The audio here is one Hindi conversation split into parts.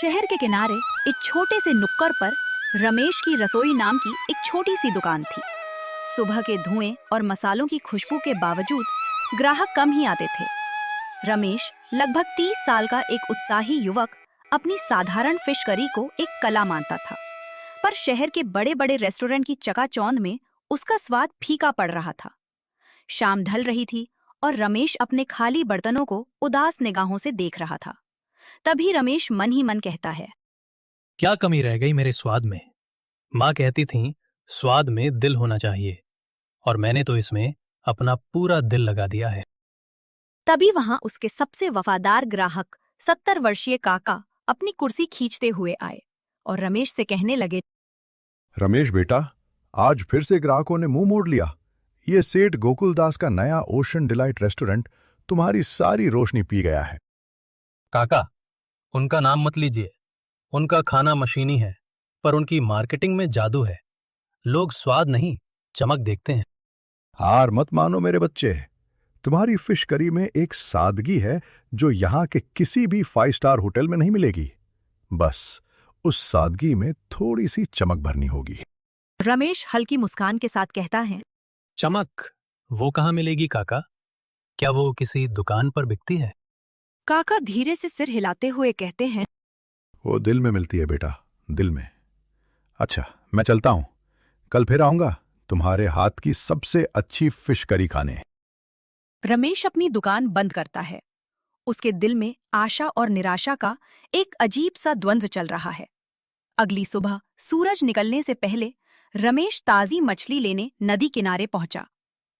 शहर के किनारे एक छोटे से नुक्कड़ पर रमेश की रसोई नाम की एक छोटी सी दुकान थी। सुबह के धुएं और मसालों की खुशबू के बावजूद ग्राहक कम ही आते थे। रमेश लगभग 30 साल का एक उत्साही युवक अपनी साधारण फिश करी को एक कला मानता था, पर शहर के बड़े बड़े रेस्टोरेंट की चकाचौंध में उसका स्वाद फीका पड़ रहा था। शाम ढल रही थी और रमेश अपने खाली बर्तनों को उदास निगाहों से देख रहा था। तभी रमेश मन ही मन कहता है, क्या कमी रह गई मेरे स्वाद में। माँ कहती थी स्वाद में दिल होना चाहिए, और मैंने तो इसमें अपना पूरा दिल लगा दिया है। तभी वहां उसके सबसे वफादार ग्राहक 70 वर्षीय काका अपनी कुर्सी खींचते हुए आए और रमेश से कहने लगे, रमेश बेटा, आज फिर से ग्राहकों ने मुंह मोड़ लिया। ये सेठ गोकुलदास का नया ओशन डिलाइट रेस्टोरेंट तुम्हारी सारी रोशनी पी गया है। काका, उनका नाम मत लीजिए। उनका खाना मशीनी है, पर उनकी मार्केटिंग में जादू है। लोग स्वाद नहीं, चमक देखते हैं। हार मत मानो मेरे बच्चे, तुम्हारी फिश करी में एक सादगी है जो यहाँ के किसी भी 5 स्टार होटल में नहीं मिलेगी। बस उस सादगी में थोड़ी सी चमक भरनी होगी। रमेश हल्की मुस्कान के साथ कहता है, चमक वो कहाँ मिलेगी काका? क्या वो किसी दुकान पर बिकती है? काका धीरे से सिर हिलाते हुए कहते हैं, वो दिल में मिलती है बेटा, दिल में। अच्छा, मैं चलता हूं, कल फिर आऊंगा तुम्हारे हाथ की सबसे अच्छी फिश करी खाने। रमेश अपनी दुकान बंद करता है। उसके दिल में आशा और निराशा का एक अजीब सा द्वंद्व चल रहा है। अगली सुबह सूरज निकलने से पहले रमेश ताजी मछली लेने नदी किनारे पहुंचा।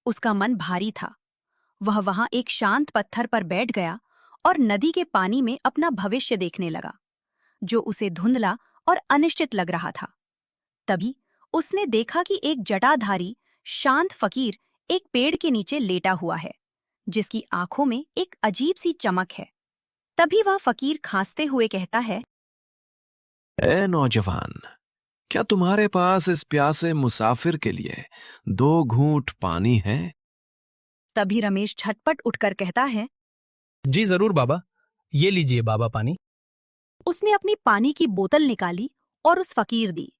उसका मन भारी था। वह वहां एक शांत पत्थर पर बैठ गया और नदी के पानी में अपना भविष्य देखने लगा, जो उसे धुंधला और अनिश्चित लग रहा था। तभी उसने देखा कि एक जटाधारी शांत फकीर एक पेड़ के नीचे लेटा हुआ है, जिसकी आंखों में एक अजीब सी चमक है। तभी वह फकीर खांसते हुए कहता है, ए नौजवान, क्या तुम्हारे पास इस प्यासे मुसाफिर के लिए 2 घूंट पानी है? तभी रमेश झटपट उठकर कहता है, जी जरूर बाबा, ये लीजिए बाबा पानी। उसने अपनी पानी की बोतल निकाली और उस फकीर दी।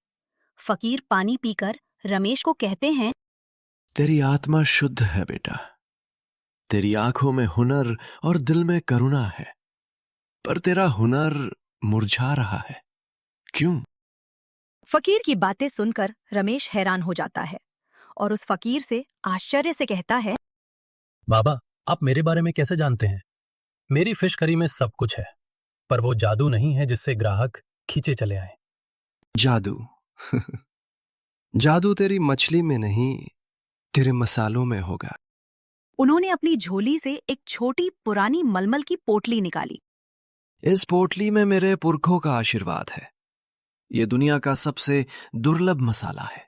फकीर पानी पीकर रमेश को कहते हैं, तेरी आत्मा शुद्ध है बेटा। तेरी आंखों में हुनर और दिल में करुणा है, पर तेरा हुनर मुरझा रहा है। क्यों? फकीर की बातें सुनकर रमेश हैरान हो जाता है और उस फकीर से आश्चर्य से कहता है, बाबा, आप मेरे बारे में कैसे जानते हैं? मेरी फिश करी में सब कुछ है, पर वो जादू नहीं है जिससे ग्राहक खींचे चले आए। जादू जादू तेरी मछली में नहीं, तेरे मसालों में होगा। उन्होंने अपनी झोली से एक छोटी पुरानी मलमल की पोटली निकाली। इस पोटली में मेरे पुरखों का आशीर्वाद है। ये दुनिया का सबसे दुर्लभ मसाला है।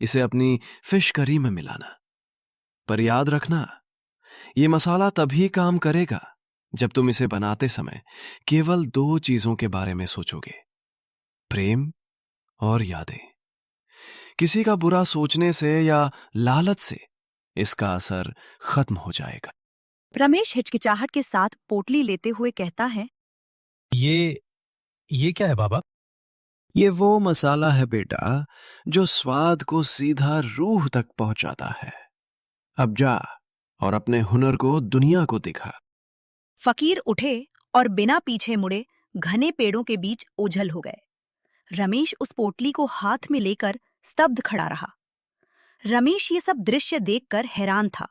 इसे अपनी फिश करी में मिलाना। पर याद रखना, ये मसाला तभी काम करेगा जब तुम इसे बनाते समय केवल 2 चीजों के बारे में सोचोगे, प्रेम और यादें। किसी का बुरा सोचने से या लालच से इसका असर खत्म हो जाएगा। रमेश हिचकिचाहट के साथ पोटली लेते हुए कहता है, ये क्या है बाबा? ये वो मसाला है बेटा जो स्वाद को सीधा रूह तक पहुंचाता है। अब जा और अपने हुनर को दुनिया को दिखा। फकीर उठे और बिना पीछे मुड़े घने पेड़ों के बीच ओझल हो गए। रमेश उस पोटली को हाथ में लेकर स्तब्ध खड़ा रहा। रमेश ये सब दृश्य देखकर हैरान था।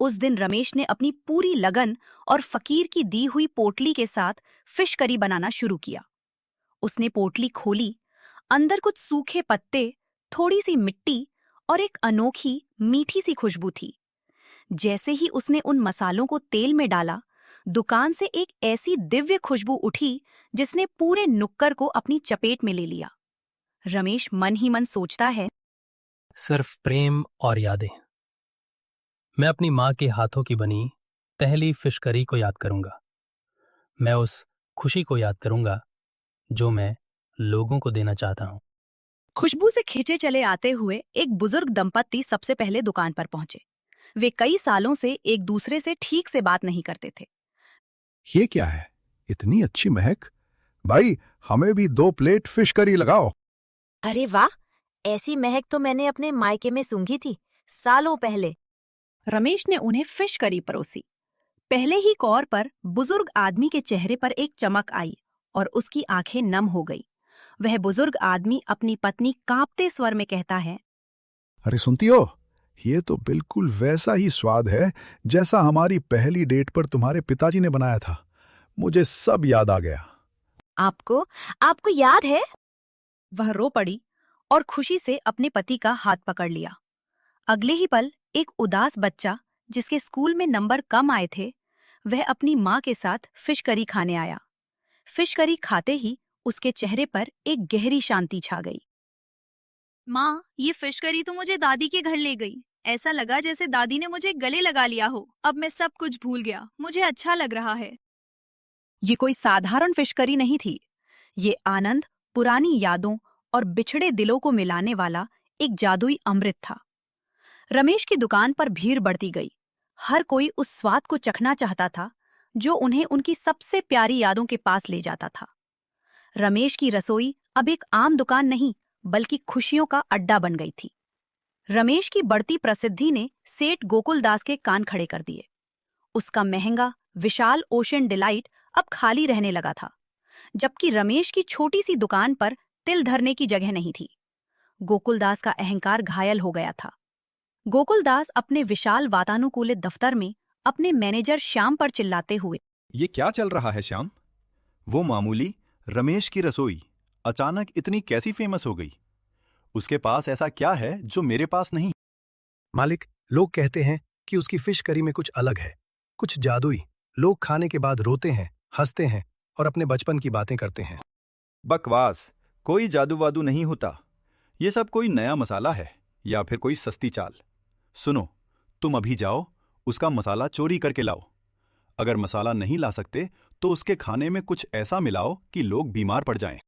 उस दिन रमेश ने अपनी पूरी लगन और फकीर की दी हुई पोटली के साथ फिश करी बनाना शुरू किया। उसने पोटली खोली। अंदर कुछ सूखे पत्ते, थोड़ी सी मिट्टी और एक अनोखी मीठी सी खुशबू थी। जैसे ही उसने उन मसालों को तेल में डाला, दुकान से एक ऐसी दिव्य खुशबू उठी जिसने पूरे नुक्कड़ को अपनी चपेट में ले लिया। रमेश मन ही मन सोचता है, सिर्फ प्रेम और यादें। मैं अपनी माँ के हाथों की बनी पहली फिश करी को याद करूंगा। मैं उस खुशी को याद करूंगा जो मैं लोगों को देना चाहता हूँ। खुशबू से खींचे चले आते हुए एक बुजुर्ग दंपत्ति सबसे पहले दुकान पर पहुंचे। वे कई सालों से एक दूसरे से ठीक से बात नहीं करते थे। ये क्या है? इतनी अच्छी महक, भाई, हमें भी 2 प्लेट फिश करी लगाओ। अरे वाह, ऐसी महक तो मैंने अपने मायके में सूंघी थी सालों पहले। रमेश ने उन्हें फिश करी परोसी। पहले ही कौर पर बुजुर्ग आदमी के चेहरे पर एक चमक आई और उसकी आंखें नम हो गई। वह बुजुर्ग आदमी अपनी पत्नी कांपते स्वर में कहता है, अरे सुनती हो, ये तो बिल्कुल वैसा ही स्वाद है जैसा हमारी पहली डेट पर तुम्हारे पिताजी ने बनाया था। मुझे सब याद आ गया। आपको आपको याद है? वह रो पड़ी और खुशी से अपने पति का हाथ पकड़ लिया। अगले ही पल एक उदास बच्चा जिसके स्कूल में नंबर कम आए थे, वह अपनी माँ के साथ फिश करी खाने आया। फिश करी खाते ही उसके चेहरे पर एक गहरी शांति छा गई। माँ, ये फिश करी तो मुझे दादी के घर ले गई। ऐसा लगा जैसे दादी ने मुझे गले लगा लिया हो। अब मैं सब कुछ भूल गया। मुझे अच्छा लग रहा है। ये कोई साधारण फिश करी नहीं थी। ये आनंद, पुरानी यादों और बिछड़े दिलों को मिलाने वाला एक जादुई अमृत था। रमेश की दुकान पर भीड़ बढ़ती गई। हर कोई उस स्वाद को चखना चाहता था जो उन्हें उनकी सबसे प्यारी यादों के पास ले जाता था। रमेश की रसोई अब एक आम दुकान नहीं, बल्कि खुशियों का अड्डा बन गई थी। रमेश की बढ़ती प्रसिद्धि ने सेठ गोकुलदास के कान खड़े कर दिए। उसका महंगा, विशाल ओशन डिलाइट अब खाली रहने लगा था, जबकि रमेश की छोटी सी दुकान पर तिल धरने की जगह नहीं थी। गोकुलदास का अहंकार घायल हो गया था। गोकुलदास अपने विशाल वातानुकूलित दफ्तर में अपने मैनेजर श्याम पर चिल्लाते हुए, ये क्या चल रहा है श्याम? वो मामूली रमेश की रसोई अचानक इतनी कैसी फेमस हो गई? उसके पास ऐसा क्या है जो मेरे पास नहीं? मालिक, लोग कहते हैं कि उसकी फिश करी में कुछ अलग है, कुछ जादुई। लोग खाने के बाद रोते हैं, हंसते हैं और अपने बचपन की बातें करते हैं। बकवास, कोई जादू वादू नहीं होता। ये सब कोई नया मसाला है या फिर कोई सस्ती चाल। सुनो, तुम अभी जाओ, उसका मसाला चोरी करके लाओ। अगर मसाला नहीं ला सकते तो उसके खाने में कुछ ऐसा मिलाओ कि लोग बीमार पड़ जाएं।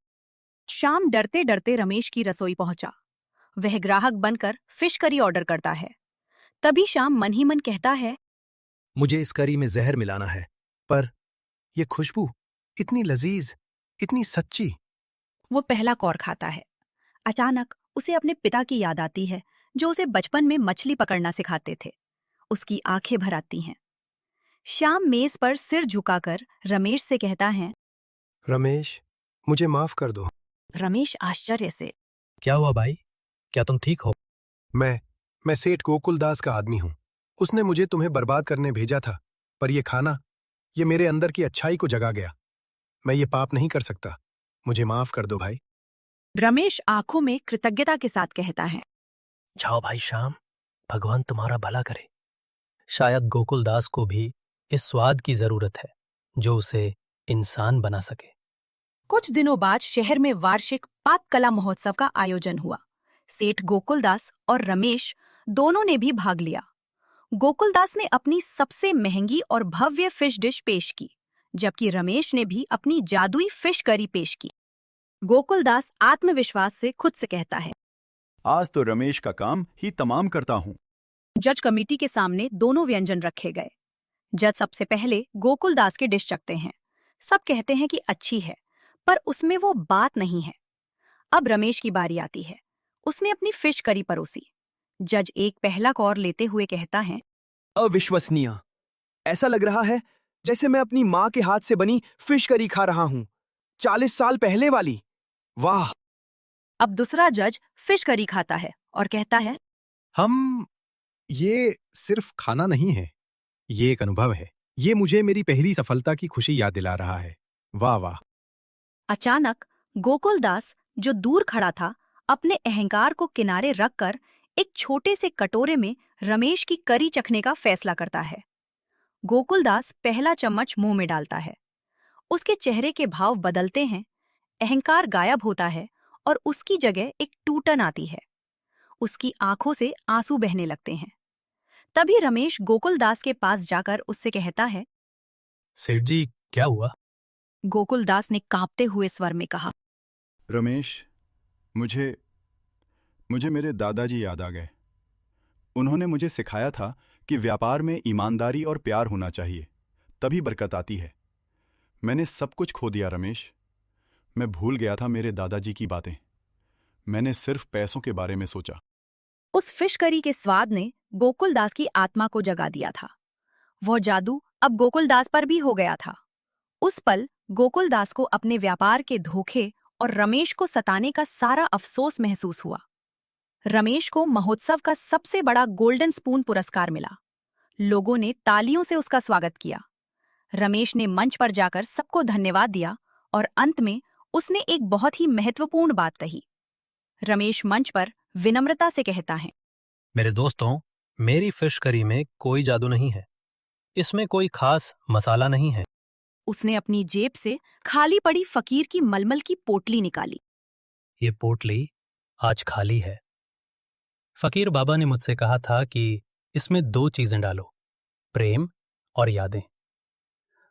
श्याम डरते डरते रमेश की रसोई पहुंचा। वह ग्राहक बनकर फिश करी ऑर्डर करता है। तभी श्याम मन ही मन कहता है, मुझे इस करी में जहर मिलाना है, पर यह खुशबू इतनी लजीज, इतनी सच्ची। वो पहला कौर खाता है। अचानक उसे अपने पिता की याद आती है, जो उसे बचपन में मछली पकड़ना सिखाते थे। उसकी आंखें भर आती हैं। श्याम मेज पर सिर झुकाकर रमेश से कहता है, रमेश, मुझे माफ कर दो। रमेश आश्चर्य से, क्या हुआ भाई? क्या तुम ठीक हो? मैं सेठ गोकुलदास का आदमी हूं। उसने मुझे तुम्हें बर्बाद करने भेजा था, पर यह खाना, ये मेरे अंदर की अच्छाई को जगा गया। मैं ये पाप नहीं कर सकता। मुझे माफ कर दो भाई। रमेश आंखों में कृतज्ञता के साथ कहता है, जाओ भाई श्याम, भगवान तुम्हारा भला करे। शायद गोकुलदास को भी इस स्वाद की जरूरत है जो उसे इंसान बना सके। कुछ दिनों बाद शहर में वार्षिक पाक कला महोत्सव का आयोजन हुआ। सेठ गोकुलदास और रमेश दोनों ने भी भाग लिया। गोकुलदास ने अपनी सबसे महंगी और भव्य फिश डिश पेश की, जबकि रमेश ने भी अपनी जादुई फिश करी पेश की। गोकुलदास आत्मविश्वास से खुद से कहता है, आज तो रमेश का काम ही तमाम करता हूँ। जज कमेटी के सामने दोनों व्यंजन रखे गए। जज सबसे पहले गोकुलदास के डिश चखते हैं। सब कहते हैं कि अच्छी है, पर उसमें वो बात नहीं है। अब रमेश की बारी आती है। उसने अपनी फिश करी परोसी। जज एक पहला कौर लेते हुए कहता है, अविश्वसनीय। ऐसा लग रहा है जैसे मैं अपनी माँ के हाथ से बनी फिश करी खा रहा हूँ, 40 साल पहले वाली। वाह! अब दूसरा जज फिश करी खाता है और कहता है, ये सिर्फ खाना नहीं है, ये एक अनुभव है। ये मुझे मेरी पहली सफलता की खुशी याद दिला रहा है। वाह वाह! अचानक गोकुलदास, जो दूर खड़ा था, अपने अहंकार को किनारे रखकर एक छोटे से कटोरे में रमेश की करी चखने का फैसला करता है। गोकुलदास पहला चम्मच मुंह में डालता है। उसके चेहरे के भाव बदलते हैं, अहंकार गायब होता है और उसकी जगह एक टूटन आती है। उसकी आंखों से आंसू बहने लगते हैं। तभी रमेश गोकुलदास के पास जाकर उससे कहता है, सेठ जी, क्या हुआ? गोकुलदास ने कांपते हुए स्वर में कहा, रमेश, मुझे मेरे दादाजी याद आ गए। उन्होंने मुझे सिखाया था कि व्यापार में ईमानदारी और प्यार होना चाहिए, तभी बरकत आती है। मैंने सब कुछ खो दिया रमेश। मैं भूल गया था मेरे दादाजी की बातें। मैंने सिर्फ पैसों के बारे में सोचा। उस फिश करी के स्वाद ने गोकुलदास की आत्मा को जगा दिया था। वह जादू अब गोकुलदास पर भी हो गया था। उस पल गोकुलदास को अपने व्यापार के धोखे और रमेश को सताने का सारा अफसोस महसूस हुआ। रमेश को महोत्सव का सबसे बड़ा गोल्डन स्पून पुरस्कार मिला। लोगों ने तालियों से उसका स्वागत किया। रमेश ने मंच पर जाकर सबको धन्यवाद दिया और अंत में उसने एक बहुत ही महत्वपूर्ण बात कही। रमेश मंच पर विनम्रता से कहता है, मेरे दोस्तों, मेरी फिश करी में कोई जादू नहीं है। इसमें कोई खास मसाला नहीं है। उसने अपनी जेब से खाली पड़ी फकीर की मलमल की पोटली निकाली। ये पोटली आज खाली है। फकीर बाबा ने मुझसे कहा था कि इसमें 2 चीजें डालो, प्रेम और यादें।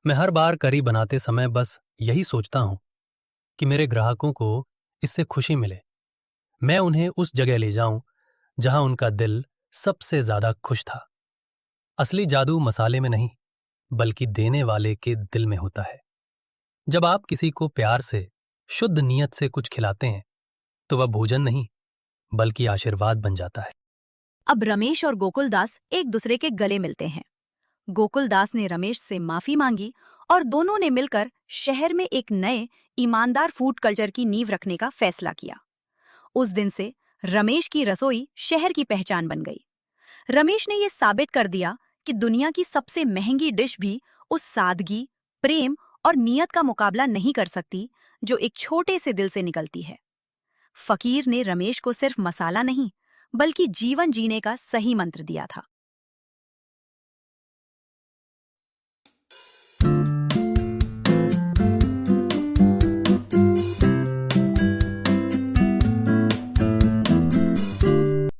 मैं हर बार करी बनाते समय बस यही सोचता हूं कि मेरे ग्राहकों को इससे खुशी मिले। मैं उन्हें उस जगह ले जाऊं जहां उनका दिल सबसे ज्यादा खुश था। असली जादू मसाले में नहीं, बल्कि देने वाले के दिल में होता है। जब आप किसी को प्यार से, शुद्ध नीयत से कुछ खिलाते हैं, तो वह भोजन नहीं, बल्कि आशीर्वाद बन जाता है। अब रमेश और गोकुलदास एक दूसरे के गले मिलते हैं। गोकुलदास ने रमेश से माफी मांगी और दोनों ने मिलकर शहर में एक नए, ईमानदार फूड कल्चर की नींव रखने का फैसला किया। उस दिन से रमेश की रसोई शहर की पहचान बन गई। रमेश ने यह साबित कर दिया कि दुनिया की सबसे महंगी डिश भी उस सादगी, प्रेम और नियत का मुकाबला नहीं कर सकती जो एक छोटे से दिल से निकलती है। फकीर ने रमेश को सिर्फ मसाला नहीं, बल्कि जीवन जीने का सही मंत्र दिया था।